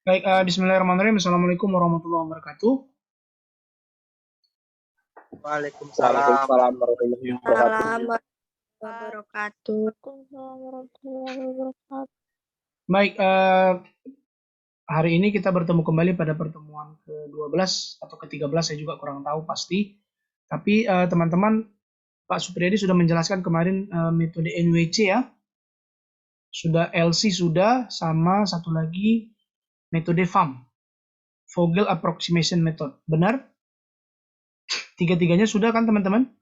Baik, bismillahirrahmanirrahim. Assalamualaikum warahmatullahi wabarakatuh. Waalaikumsalam. Waalaikumsalam warahmatullahi wabarakatuh. Salam wabarakatuh. Waalaikumsalam warahmatullahi wabarakatuh. Baik, hari ini kita bertemu kembali pada pertemuan ke-12 atau ke-13, saya juga kurang tahu pasti. Tapi teman-teman, Pak Supriyadi sudah menjelaskan kemarin metode NWC ya. Sudah LC sudah, sama satu lagi metode FAM, Vogel Approximation Method. Benar? Tiga-tiganya sudah kan teman-teman?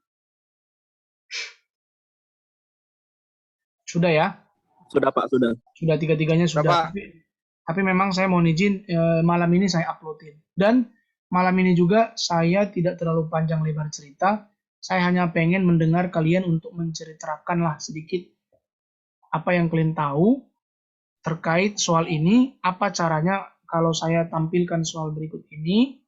Sudah ya? Sudah Pak, sudah. Sudah tiga-tiganya sudah. Tapi memang saya mohon izin malam ini saya uploadin. Dan malam ini juga saya tidak terlalu panjang lebar cerita. Saya hanya pengen mendengar kalian untuk menceritakanlah sedikit apa yang kalian tahu terkait soal ini. Apa caranya kalau saya tampilkan soal berikut ini?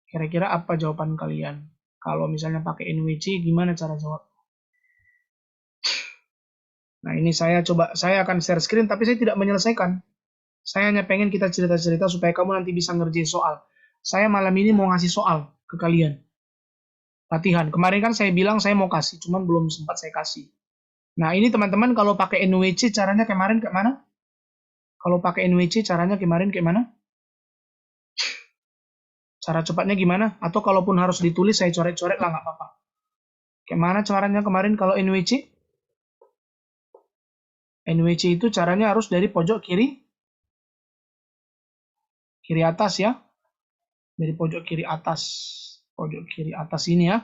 Kira-kira apa jawaban kalian? Kalau misalnya pakai NWC, gimana cara jawab? Nah ini saya akan share screen, tapi saya tidak menyelesaikan. Saya hanya pengen kita cerita-cerita supaya kamu nanti bisa ngerjain soal. Saya malam ini mau ngasih soal ke kalian. Latihan. Kemarin kan saya bilang saya mau kasih, cuman belum sempat saya kasih. Nah ini teman-teman kalau pakai NWC caranya kemarin kayak mana? Kalau pakai NWC caranya kemarin kayak mana? Cara cepatnya gimana? Atau kalaupun harus ditulis saya coret-coret lah nggak apa-apa. Kayak mana caranya kemarin kalau NWC? NWC itu caranya harus dari pojok kiri atas ya. Dari pojok kiri atas ini ya.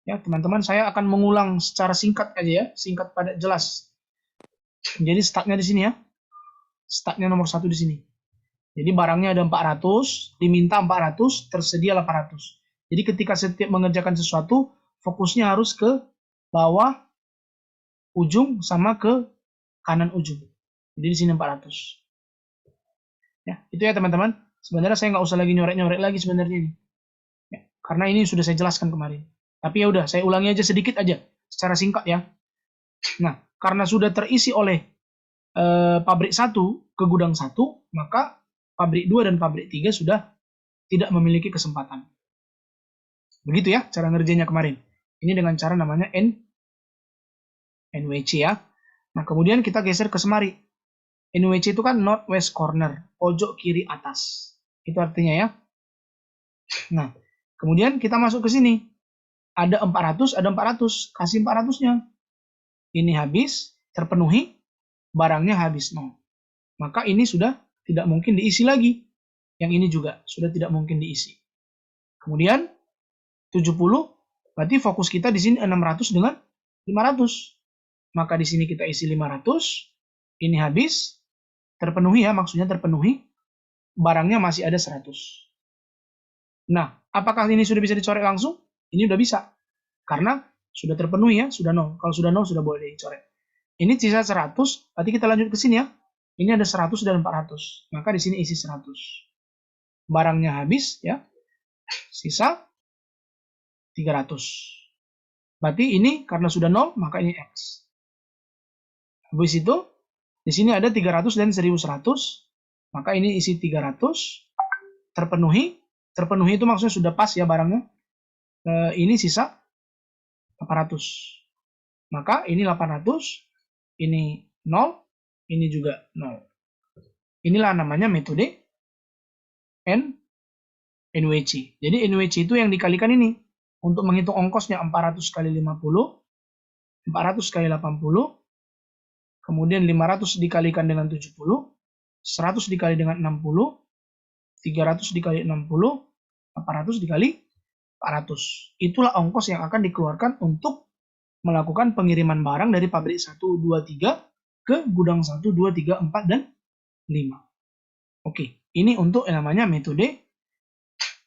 Ya, teman-teman, saya akan mengulang secara singkat aja ya, singkat padat jelas. Jadi startnya di sini ya. Startnya nomor 1 di sini. Jadi barangnya ada 400, diminta 400, tersedia 800. Jadi ketika setiap mengerjakan sesuatu, fokusnya harus ke bawah ujung sama ke kanan ujung. Jadi di sini 400. Ya, itu ya teman-teman. Sebenarnya saya nggak usah lagi nyorek-nyorek lagi sebenarnya ini. Ya, karena ini sudah saya jelaskan kemarin. Tapi ya udah, saya ulangi aja sedikit aja, secara singkat ya. Nah, karena sudah terisi oleh pabrik 1 ke gudang 1, maka pabrik 2 dan pabrik 3 sudah tidak memiliki kesempatan. Begitu ya cara ngerjainnya kemarin. Ini dengan cara namanya NWC ya. Nah, kemudian kita geser ke semari. NWC itu kan northwest corner, pojok kiri atas. Itu artinya ya. Nah, kemudian kita masuk ke sini. Ada 400, ada 400. Kasih 400-nya. Ini habis, terpenuhi, barangnya habis. No. Maka ini sudah tidak mungkin diisi lagi. Yang ini juga sudah tidak mungkin diisi. Kemudian 70, berarti fokus kita di sini 600 dengan 500. Maka di sini kita isi 500, ini habis, terpenuhi ya, maksudnya terpenuhi, barangnya masih ada 100. Nah, apakah ini sudah bisa dicoret langsung? Ini udah bisa. Karena sudah terpenuhi ya, sudah 0. Kalau sudah 0 sudah boleh dicoret. Ini sisa 100, berarti kita lanjut ke sini ya. Ini ada 100 dan 400. Maka di sini isi 100. Barangnya habis ya. Sisa 300. Berarti ini karena sudah 0, maka ini X. Habis itu, di sini ada 300 dan 1100. Maka ini isi 300. Terpenuhi. Terpenuhi itu maksudnya sudah pas ya barangnya. Ini sisa 800. Maka ini 800. Ini 0. Ini juga 0. Inilah namanya metode NWC. Jadi NWC itu yang dikalikan ini. Untuk menghitung ongkosnya 400 kali 50, 400 kali 80, kemudian 500 dikalikan dengan 70, 100 dikali dengan 60, 300 dikali 60, 800 dikali 400. Itulah ongkos yang akan dikeluarkan untuk melakukan pengiriman barang dari pabrik 1, 2, 3 ke gudang 1, 2, 3, 4, dan 5. Oke, ini untuk yang namanya metode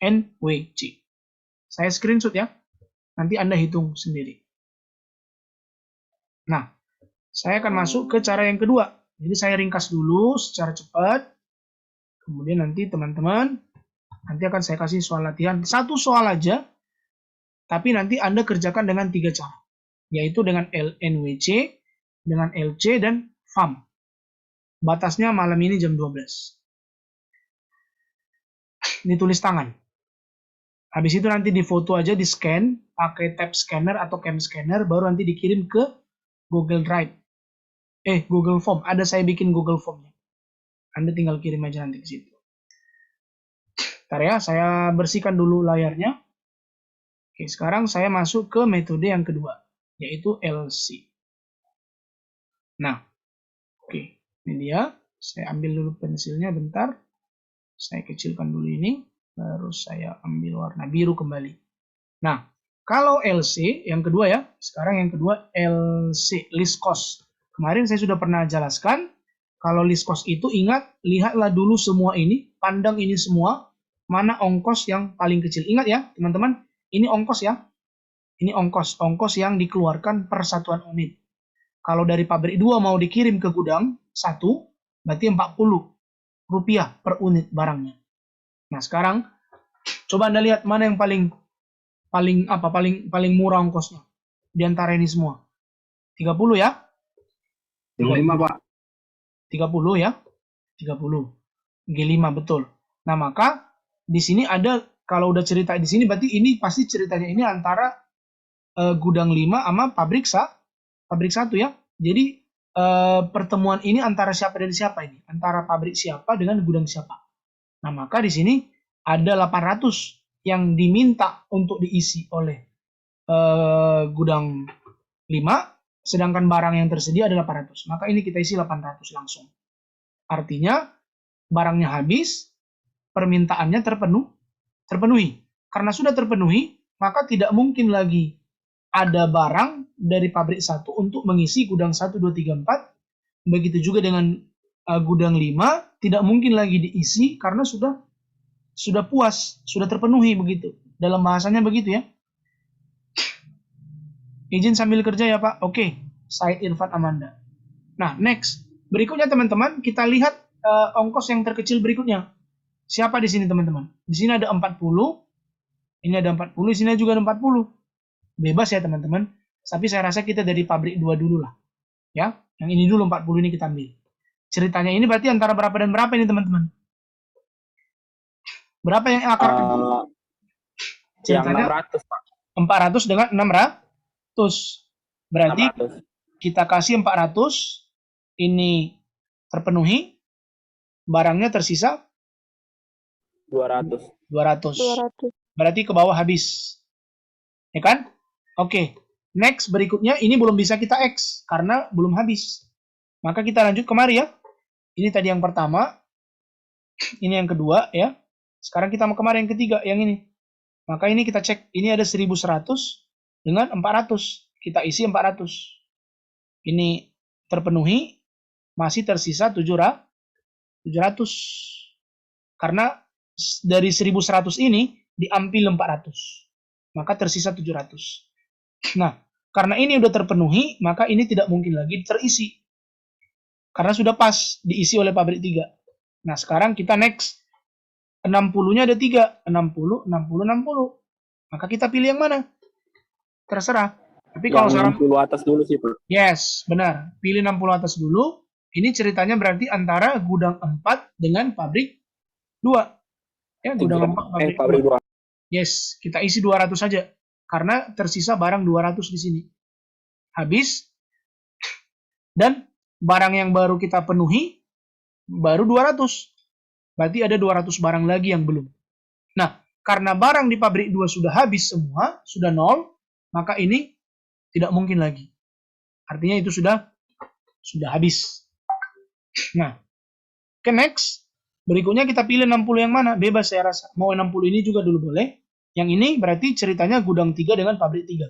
NWC. Saya screenshot ya, nanti Anda hitung sendiri. Nah, saya akan masuk ke cara yang kedua. Jadi saya ringkas dulu secara cepat. Kemudian nanti teman-teman, nanti akan saya kasih soal latihan. Satu soal aja, tapi nanti Anda kerjakan dengan 3 cara. Yaitu dengan NWC, dengan LC, dan FAM. Batasnya malam ini jam 12. ditulis tangan. Habis itu nanti difoto aja, di scan pakai tab scanner atau cam scanner, baru nanti dikirim ke Google Drive. Google Form. Ada saya bikin Google Formnya. Anda tinggal kirim aja nanti ke situ. Bentar ya, saya bersihkan dulu layarnya. Oke, sekarang saya masuk ke metode yang kedua, yaitu LC. Nah, oke, ini dia. Saya ambil dulu pensilnya bentar. Saya kecilkan dulu ini, baru saya ambil warna biru kembali. Nah, kalau LC yang kedua ya, sekarang yang kedua LC, list cost. Kemarin saya sudah pernah jelaskan, kalau list cost itu ingat, lihatlah dulu semua ini, pandang ini semua, mana ongkos yang paling kecil. Ingat ya, teman-teman, ini ongkos ya. Ini ongkos yang dikeluarkan per satuan unit. Kalau dari pabrik 2 mau dikirim ke gudang 1, berarti 40 rupiah per unit barangnya. Nah, sekarang coba Anda lihat mana yang paling murah ongkosnya di antara ini semua. 30 ya? 5, Pak. 30 ya? 30. G5 betul. Nah, maka di sini ada, kalau udah cerita di sini berarti ini pasti ceritanya ini antara gudang 5 sama pabrik 1 ya. Jadi pertemuan ini antara siapa dan siapa ini? Antara pabrik siapa dengan gudang siapa. Nah, maka di sini ada 800 yang diminta untuk diisi oleh gudang 5, sedangkan barang yang tersedia ada 800. Maka ini kita isi 800 langsung. Artinya barangnya habis, permintaannya terpenuhi. Karena sudah terpenuhi, maka tidak mungkin lagi ada barang dari pabrik 1 untuk mengisi gudang 1, 2, 3, 4. Begitu juga dengan gudang 5, tidak mungkin lagi diisi karena sudah puas, sudah terpenuhi begitu. Dalam bahasanya begitu ya. Izin sambil kerja ya Pak. Oke, Said Irfan Amanda. Nah, next. Berikutnya teman-teman, kita lihat ongkos yang terkecil berikutnya. Siapa di sini teman-teman? Di sini ada 40. Ini ada 40, di sini juga ada 40. Bebas ya teman-teman. Tapi saya rasa kita dari pabrik 2 dulu lah. Ya, yang ini dulu 40 ini kita ambil. Ceritanya ini berarti antara berapa dan berapa ini teman-teman? Berapa yang akar? Ceritanya Yang 600, Pak. 400 dengan 600. Berarti 600. kita kasih 400, ini terpenuhi, barangnya tersisa 200. 200. 200. Berarti ke bawah habis. Ya kan? Oke. Next berikutnya ini belum bisa kita X karena belum habis. Maka kita lanjut kemari ya. Ini tadi yang pertama. Ini yang kedua ya. Sekarang kita mau kemari yang ketiga, yang ini. Maka ini kita cek. Ini ada 1100 dengan 400. Kita isi 400. Ini terpenuhi, masih tersisa 700. Karena dari 1100 ini diambil 400. Maka tersisa 700. Nah, karena ini udah terpenuhi, maka ini tidak mungkin lagi terisi. Karena sudah pas diisi oleh pabrik 3. Nah, sekarang kita next. 60-nya ada 3. 60, 60, 60. Maka kita pilih yang mana? Terserah. Tapi kalau Yang sekarang 60 atas dulu sih, Pak. yes, benar. Pilih 60 atas dulu. Ini ceritanya berarti antara gudang 4 dengan pabrik 2. Ya, gudang 4 Pabrik 2. Yes, kita isi 200 saja. Karena tersisa barang 200 di sini. Habis. Dan barang yang baru kita penuhi baru 200. Berarti ada 200 barang lagi yang belum. Nah, karena barang di pabrik 2 sudah habis semua, sudah 0, maka ini tidak mungkin lagi. Artinya itu sudah habis. Nah, ke next. Berikutnya kita pilih 60 yang mana? Bebas saya rasa. Mau 60 ini juga dulu boleh. Yang ini berarti ceritanya gudang 3 dengan pabrik 3.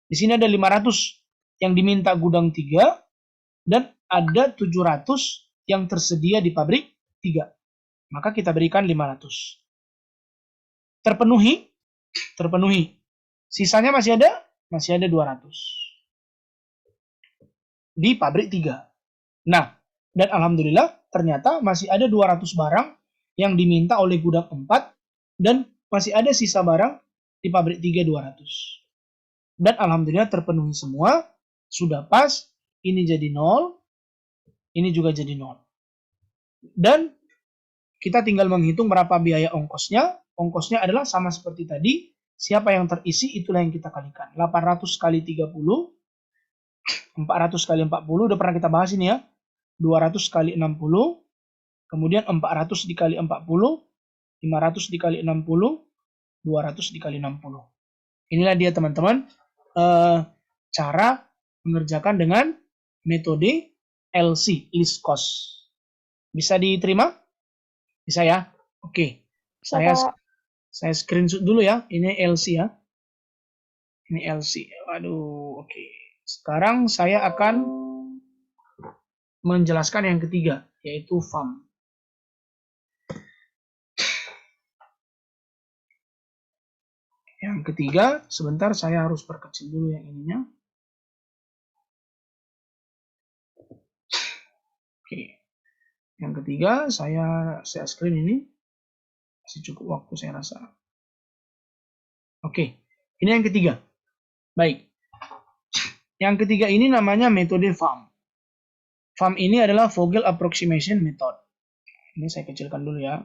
Di sini ada 500 yang diminta gudang 3 dan ada 700 yang tersedia di pabrik 3. Maka kita berikan 500. Terpenuhi? Terpenuhi. Sisanya masih ada? Masih ada 200. Di pabrik 3. Nah, dan alhamdulillah ternyata masih ada 200 barang yang diminta oleh gudang 4 dan masih ada sisa barang di pabrik 3 200. Dan alhamdulillah terpenuhi semua, sudah pas, ini jadi 0, ini juga jadi 0. Dan kita tinggal menghitung berapa biaya ongkosnya, ongkosnya adalah sama seperti tadi. Siapa yang terisi, itulah yang kita kalikan. 800 kali 30, 400 kali 40, udah pernah kita bahas ini ya. 200 kali 60, kemudian 400 dikali 40, 500 dikali 60, 200 dikali 60. Inilah dia teman-teman, cara mengerjakan dengan metode LC, list cost. Bisa diterima? Bisa ya? Oke. Saya screenshot dulu ya. Ini LC ya. Ini LC. Waduh, oke. Sekarang saya akan menjelaskan yang ketiga, yaitu FAM. Yang ketiga, sebentar saya harus perkecil dulu yang ininya. Oke. Yang ketiga, saya screen ini. Masih cukup waktu saya rasa. Oke. Ini yang ketiga. Baik. Yang ketiga ini namanya metode FAM. FAM ini adalah Vogel Approximation Method. Ini saya kecilkan dulu ya.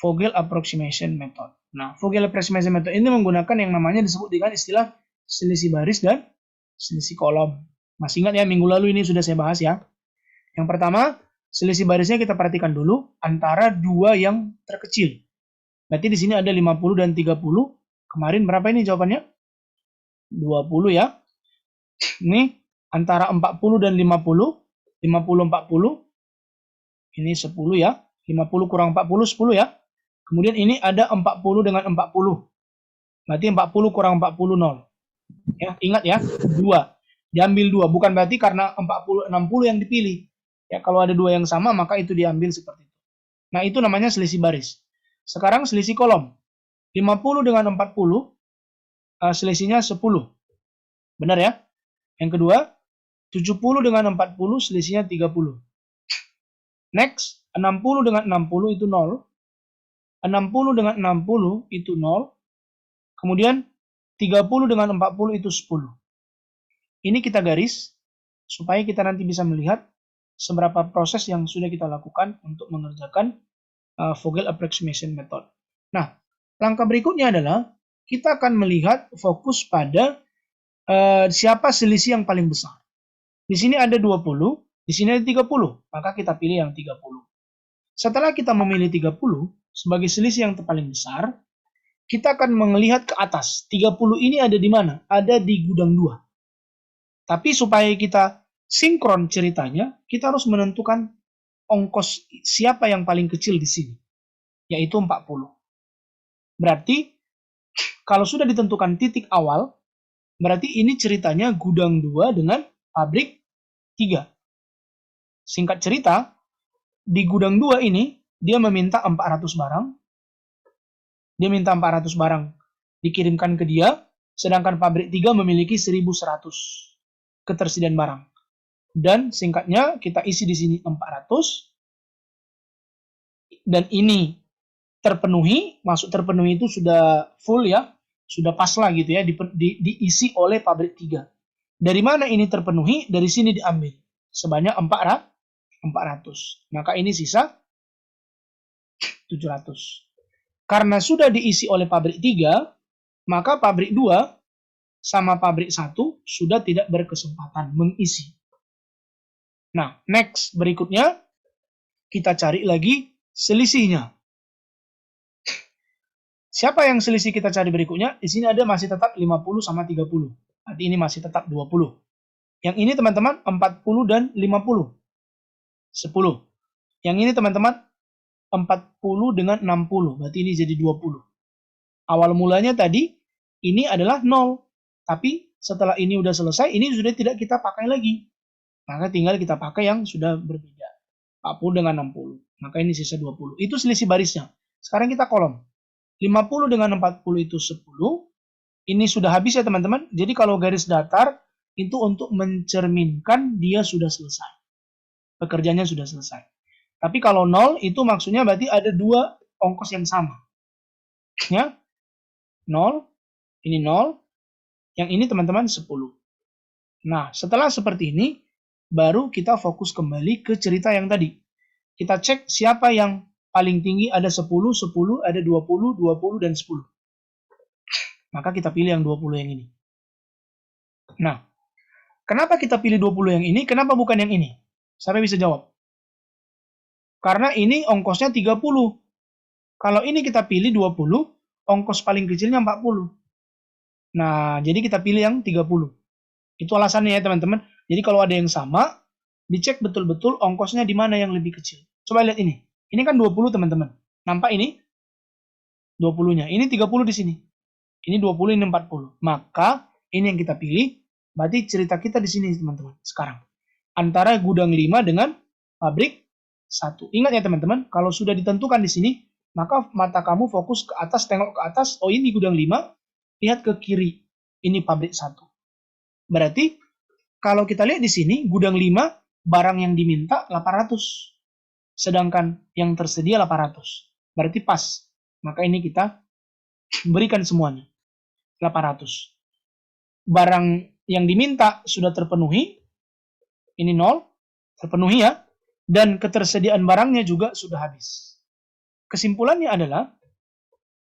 Vogel Approximation Method. Nah, Vogel Approximation Method ini menggunakan yang namanya disebut dengan istilah selisih baris dan selisih kolom. Masih ingat ya, minggu lalu ini sudah saya bahas ya. Yang pertama, selisih barisnya kita perhatikan dulu antara dua yang terkecil. Berarti di sini ada 50 dan 30. Kemarin berapa ini jawabannya? 20 ya. Ini antara 40 dan 50. 50, 40. Ini 10 ya. 50 kurang 40, 10 ya. Kemudian ini ada 40 dengan 40. Berarti 40 kurang 40, 0. Ya, ingat ya, 2. Diambil 2. Bukan berarti karena 40, 60 yang dipilih. Ya, kalau ada dua yang sama, maka itu diambil seperti itu. Nah, itu namanya selisih baris. Sekarang selisih kolom. 50 dengan 40, selisihnya 10. Benar ya? Yang kedua, 70 dengan 40, selisihnya 30. Next, 60 dengan 60 itu 0. 60 dengan 60 itu 0. Kemudian 30 dengan 40 itu 10. Ini kita garis supaya kita nanti bisa melihat seberapa proses yang sudah kita lakukan untuk mengerjakan Vogel Approximation Method. Nah, langkah berikutnya adalah kita akan melihat fokus pada siapa selisih yang paling besar. Di sini ada 20, di sini ada 30, maka kita pilih yang 30. Setelah kita memilih 30 sebagai selisih yang paling besar, kita akan melihat ke atas. 30 ini ada di mana? Ada di gudang 2. Tapi supaya kita sinkron ceritanya, kita harus menentukan ongkos siapa yang paling kecil di sini, yaitu 40. Berarti, kalau sudah ditentukan titik awal, berarti ini ceritanya gudang 2 dengan pabrik 3. Singkat cerita, di gudang 2 ini, dia meminta 400 barang. Dia minta 400 barang dikirimkan ke dia, sedangkan pabrik 3 memiliki 1.100 ketersediaan barang. Dan singkatnya, kita isi di sini 400. Dan ini terpenuhi, maksud terpenuhi itu sudah full ya, sudah pas lah gitu ya, diisi oleh pabrik 3. Dari mana ini terpenuhi? Dari sini diambil sebanyak 400. Maka ini sisa 700. Karena sudah diisi oleh pabrik 3, maka pabrik 2 sama pabrik 1 sudah tidak berkesempatan mengisi. Nah, next berikutnya kita cari lagi selisihnya. Siapa yang selisih kita cari berikutnya? Di sini ada masih tetap 50 sama 30. Berarti ini masih tetap 20. Yang ini teman-teman 40 dan 50. 10. Yang ini teman-teman 40 dengan 60. Berarti ini jadi 20. Awal mulanya tadi ini adalah 0. Tapi setelah ini udah selesai, ini sudah tidak kita pakai lagi. Maka tinggal kita pakai yang sudah berbeda. 40 dengan 60. Maka ini sisa 20. Itu selisih barisnya. Sekarang kita kolom. 50 dengan 40 itu 10. Ini sudah habis ya teman-teman. Jadi kalau garis datar itu untuk mencerminkan dia sudah selesai. Pekerjaannya sudah selesai. Tapi kalau 0 itu maksudnya berarti ada dua ongkos yang sama. Ya. 0. Ini 0. Yang ini teman-teman 10. Nah, setelah seperti ini, baru kita fokus kembali ke cerita yang tadi. Kita cek siapa yang paling tinggi ada 10, 10, ada 20, 20, dan 10. Maka kita pilih yang 20 yang ini. Nah, kenapa kita pilih 20 yang ini? Kenapa bukan yang ini? Siapa bisa jawab? Karena ini ongkosnya 30. Kalau ini kita pilih 20, ongkos paling kecilnya 40. Nah, jadi kita pilih yang 30. Itu alasannya ya teman-teman. Jadi kalau ada yang sama, dicek betul-betul ongkosnya di mana yang lebih kecil. Coba lihat ini. Ini kan 20 teman-teman. Nampak ini? 20-nya. Ini 30 di sini. Ini 20, ini 40. Maka ini yang kita pilih. Berarti cerita kita di sini teman-teman. Sekarang. Antara gudang 5 dengan pabrik 1. Ingat ya teman-teman. Kalau sudah ditentukan di sini, maka mata kamu fokus ke atas, tengok ke atas. Oh ini gudang 5. Lihat ke kiri. Ini pabrik 1. Berarti kalau kita lihat di sini, gudang 5, barang yang diminta 800. Sedangkan yang tersedia 800. Berarti pas. Maka ini kita berikan semuanya. 800. Barang yang diminta sudah terpenuhi. Ini 0. Terpenuhi ya. Dan ketersediaan barangnya juga sudah habis. Kesimpulannya adalah,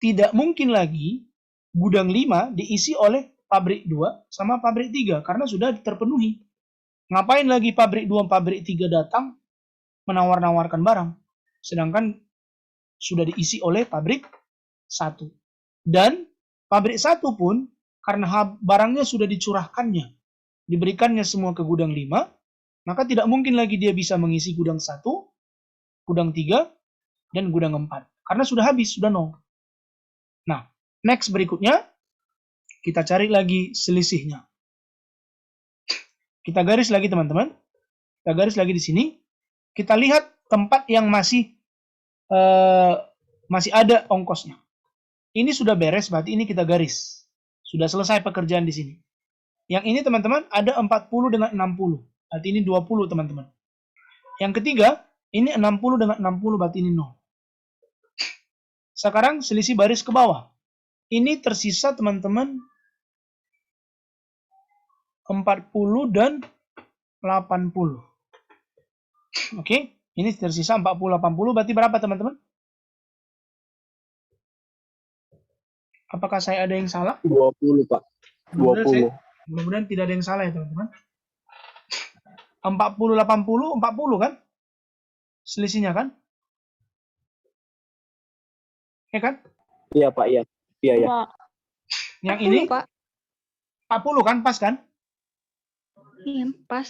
tidak mungkin lagi gudang 5 diisi oleh pabrik 2 sama pabrik 3. Karena sudah terpenuhi. Ngapain lagi pabrik 2, pabrik 3 datang menawar-nawarkan barang. Sedangkan sudah diisi oleh pabrik 1. Dan pabrik 1 pun, karena barangnya sudah dicurahkannya, diberikannya semua ke gudang 5, maka tidak mungkin lagi dia bisa mengisi gudang 1, gudang 3, dan gudang 4. Karena sudah habis, sudah 0. Nah, next berikutnya, kita cari lagi selisihnya. Kita garis lagi teman-teman. Kita garis lagi di sini. Kita lihat tempat yang masih ada ongkosnya. Ini sudah beres, berarti ini kita garis. Sudah selesai pekerjaan di sini. Yang ini teman-teman ada 40 dengan 60. Berarti ini 20 teman-teman. Yang ketiga, ini 60 dengan 60, berarti ini 0. Sekarang selisih baris ke bawah. Ini tersisa teman-teman 40 dan 80. Oke, ini tersisa 40-80, berarti berapa teman-teman? Apakah saya ada yang salah? 20, Pak. 20. Mudah-mudahan tidak ada yang salah ya teman-teman. 40-80, 40 kan? Selisihnya kan? Ya kan? Iya, Pak. Iya. Iya, ya. Pak. Yang ini 40, Pak. 40 kan? Pas kan? Iya, pas.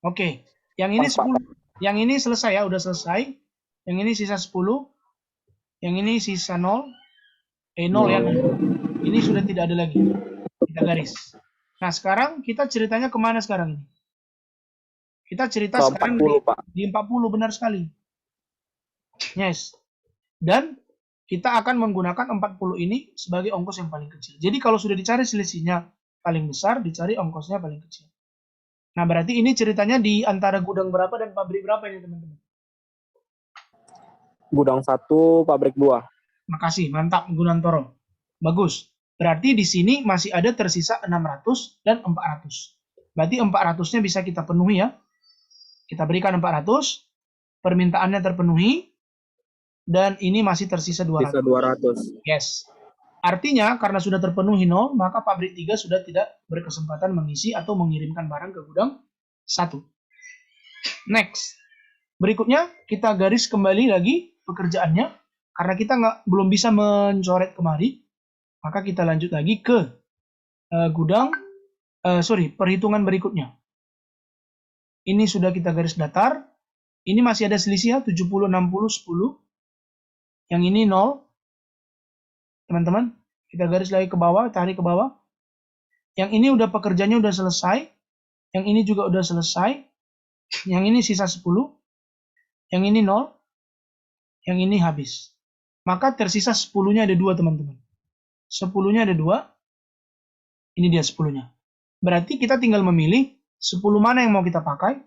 Oke. Yang ini Pas, 10. Yang ini selesai ya, udah selesai. Yang ini sisa 10. Yang ini sisa 0. 0 ya. Ini sudah tidak ada lagi. Kita garis. Nah, sekarang kita ceritanya kemana sekarang ini? Kita cerita Ke sekarang 40, Pak. di 40, benar sekali. Yes. Dan kita akan menggunakan 40 ini sebagai ongkos yang paling kecil. Jadi kalau sudah dicari selisihnya paling besar, dicari ongkosnya paling kecil. Nah, berarti ini ceritanya di antara gudang berapa dan pabrik berapa ini, teman-teman? Gudang 1, pabrik 2. Makasih, mantap Gunantoro. Bagus. Berarti di sini masih ada tersisa 600 dan 400. Berarti 400-nya bisa kita penuhi ya. Kita berikan 400, permintaannya terpenuhi, dan ini masih tersisa 200. Sisa 200. Yes. Artinya, karena sudah terpenuhi 0, maka pabrik 3 sudah tidak berkesempatan mengisi atau mengirimkan barang ke gudang 1. Next. Berikutnya, kita garis kembali lagi pekerjaannya. Karena kita belum bisa mencoret kemari, maka kita lanjut lagi ke perhitungan berikutnya. Ini sudah kita garis datar. Ini masih ada selisih ya, 70, 60, 10. Yang ini 0. Teman-teman, kita garis lagi ke bawah, tarik ke bawah. Yang ini udah pekerjaannya udah selesai. Yang ini juga udah selesai. Yang ini sisa 10. Yang ini 0. Yang ini habis. Maka tersisa 10-nya ada 2, teman-teman. 10-nya ada 2. Ini dia 10-nya. Berarti kita tinggal memilih 10 mana yang mau kita pakai.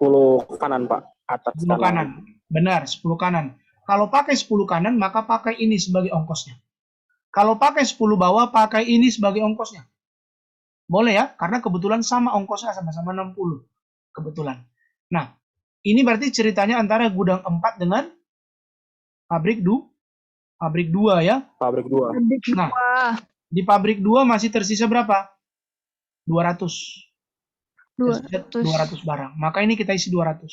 10 kanan, Pak. Atas 10 kanan. Benar, 10 kanan. Kalau pakai 10 kanan, maka pakai ini sebagai ongkosnya. Kalau pakai 10 bawah, pakai ini sebagai ongkosnya. Boleh ya, karena kebetulan sama ongkosnya, sama-sama 60. Kebetulan. Nah, Ini berarti ceritanya antara gudang 4 dengan pabrik 2 ya. Pabrik 2. Nah, di pabrik 2 masih tersisa berapa? 200. Tersisa 200 barang. Maka ini kita isi 200.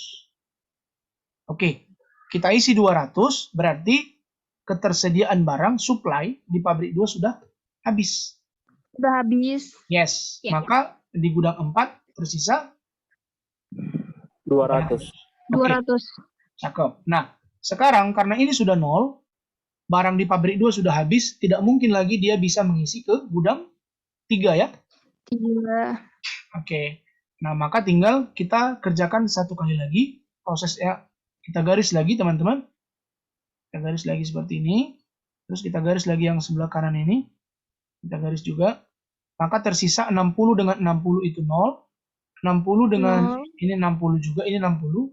Oke. Kita isi 200 berarti ketersediaan barang supply di pabrik 2 sudah habis. Sudah habis. Yes. Ya. Maka di gudang 4 tersisa 200. 200. Cakep. Nah, sekarang karena ini sudah 0, barang di pabrik 2 sudah habis, tidak mungkin lagi dia bisa mengisi ke gudang 3 ya. 3. Oke. Nah, maka tinggal kita kerjakan satu kali lagi prosesnya. Kita garis lagi, teman-teman. Kita garis lagi seperti ini. Terus kita garis lagi yang sebelah kanan ini. Kita garis juga. Maka tersisa 60 dengan 60 itu 0. 60 dengan ini 60 juga, ini 60.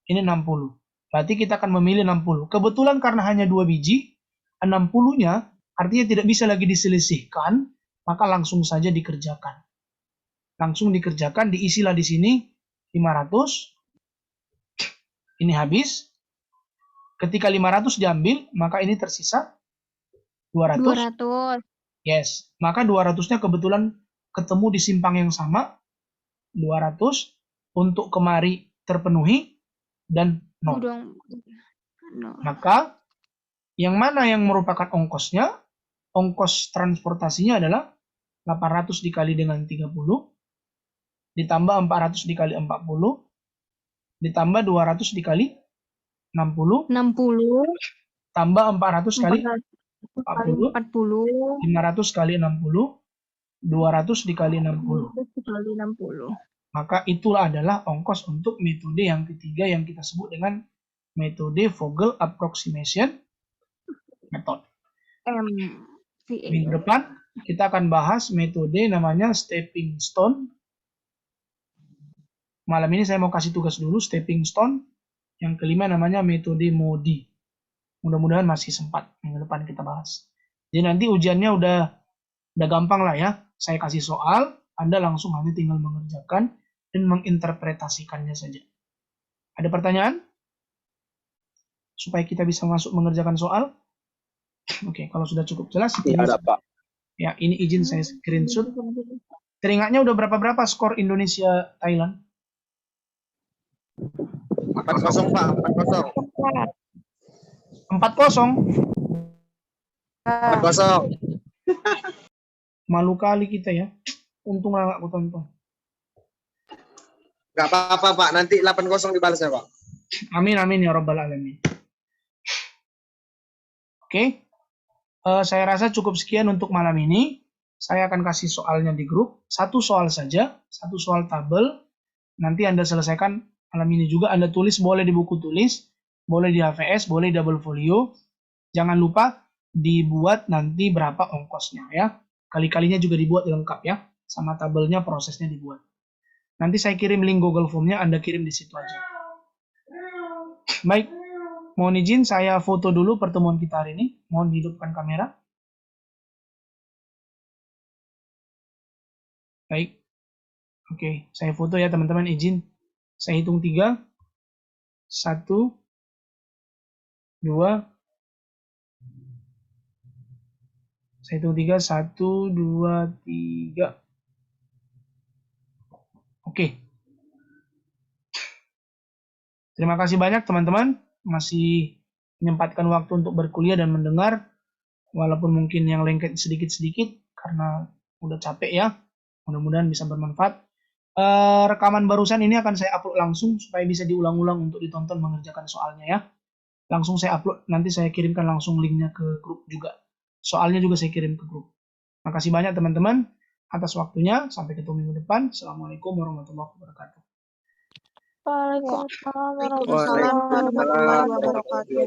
Ini 60. Berarti kita akan memilih 60. Kebetulan karena hanya 2 biji, 60-nya artinya tidak bisa lagi diselisihkan, maka langsung saja dikerjakan. Langsung dikerjakan, diisilah di sini 500. Ini habis. Ketika 500 diambil, maka ini tersisa 200. 200. Yes. Maka 200-nya kebetulan ketemu di simpang yang sama. 200 untuk kemari terpenuhi dan 0. Maka yang mana yang merupakan ongkosnya? Ongkos transportasinya adalah 800 dikali dengan 30 ditambah 400 dikali 40 ditambah 200 dikali 60 tambah 400 kali 40 500 kali 60 200 dikali 60. Maka itulah adalah ongkos untuk metode yang ketiga yang kita sebut dengan metode Vogel Approximation Method. Minggu depan kita akan bahas metode namanya stepping stone. Malam ini saya mau kasih tugas dulu stepping stone. Yang kelima namanya metode Modi. Mudah-mudahan masih sempat minggu depan kita bahas. Jadi nanti ujiannya udah gampang lah ya. Saya kasih soal, Anda langsung hanya tinggal mengerjakan dan menginterpretasikannya saja. Ada pertanyaan? Supaya kita bisa masuk mengerjakan soal. Oke, kalau sudah cukup jelas. Iya, ada, Pak. Ya, ini izin saya screenshot. Teringatnya udah berapa skor Indonesia Thailand? 4-0 Pak, 4-0. 4-0. Malu kali kita ya. Untung lah nggak tonton. Nggak apa-apa Pak, nanti 8-0 dibalasnya Pak. Amin amin ya rabbal alamin. Oke. Saya rasa cukup sekian untuk malam ini. Saya akan kasih soalnya di grup. Satu soal saja, satu soal tabel. Nanti Anda selesaikan malam ini juga. Anda tulis boleh di buku tulis, boleh di HVS, boleh double folio. Jangan lupa dibuat nanti berapa ongkosnya ya. Kali-kalinya juga dibuat lengkap ya. Sama tabelnya prosesnya dibuat. Nanti saya kirim link Google Form-nya, Anda kirim di situ aja. Baik. Mohon izin saya foto dulu pertemuan kita hari ini. Mohon hidupkan kamera. Baik. Oke, saya foto ya teman-teman, izin. Saya hitung 3. 1, 2. Saya hitung 3. 1, 2, 3. Oke. Terima kasih banyak teman-teman. Masih menyempatkan waktu untuk berkuliah dan mendengar. Walaupun mungkin yang lengket sedikit-sedikit karena udah capek ya. Mudah-mudahan bisa bermanfaat. Rekaman barusan ini akan saya upload langsung supaya bisa diulang-ulang untuk ditonton mengerjakan soalnya ya. Langsung saya upload, nanti saya kirimkan langsung linknya ke grup juga. Soalnya juga saya kirim ke grup. Makasih banyak teman-teman atas waktunya. Sampai ketemu minggu depan. Assalamualaikum warahmatullahi wabarakatuh. Waalaikumsalam warahmatullahi wabarakatuh.